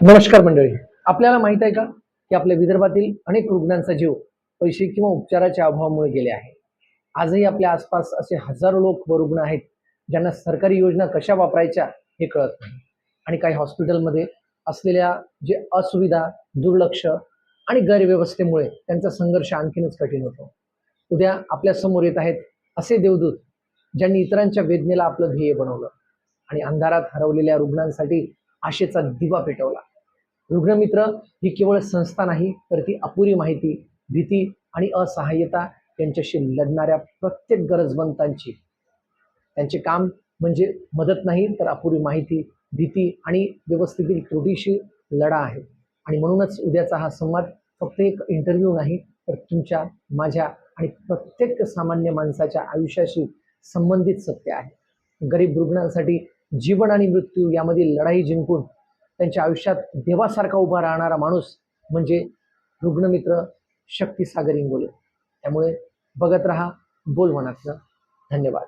नमस्कार मंडळी. आपल्याला माहित आहे का की आपल्या विदर्भातील अनेक रुग्णांचा जीव पैसे किंवा उपचाराच्या अभावामुळे गेले आहे. आजही आपल्या आसपास असे हजारो लोक व रुग्ण आहेत ज्यांना सरकारी योजना कशा वापरायच्या हे कळत नाही. आणि काही हॉस्पिटलमध्ये असलेल्या जे असुविधा, दुर्लक्ष आणि गैरव्यवस्थेमुळे त्यांचा संघर्ष आणखीनच कठीण होतो. उद्या आपल्या समोर येत आहेत असे देवदूत ज्यांनी इतरांच्या वेदनेला आपलं ध्येय बनवलं आणि अंधारात हरवलेल्या रुग्णांसाठी आशेचा दिवा पेटवला. रुग्णमित्र ही केवळ संस्था नाही, तर ती अपुरी माहिती, भीती आणि असहाय्यता यांच्याशी लढणाऱ्या प्रत्येक गरजवंतांची त्यांचे काम म्हणजे मदत नाही, तर अपुरी माहिती, भीती आणि व्यवस्थेतील त्रुटीशी लढा आहे. आणि म्हणूनच उद्याचा हा संवाद फक्त एक इंटरव्ह्यू नाही, तर तुमच्या, माझ्या आणि प्रत्येक सामान्य माणसाच्या आयुष्याशी संबंधित सत्य आहे. गरीब रुग्णांसाठी जीवन आणि मृत्यू यामधील लढाई जिंकून त्यांच्या आयुष्यात देवासारखा उभा राहणारा माणूस म्हणजे रुग्णमित्र शक्तीसागर इंगोले. त्यामुळे बघत रहा बोलवनातनं. धन्यवाद.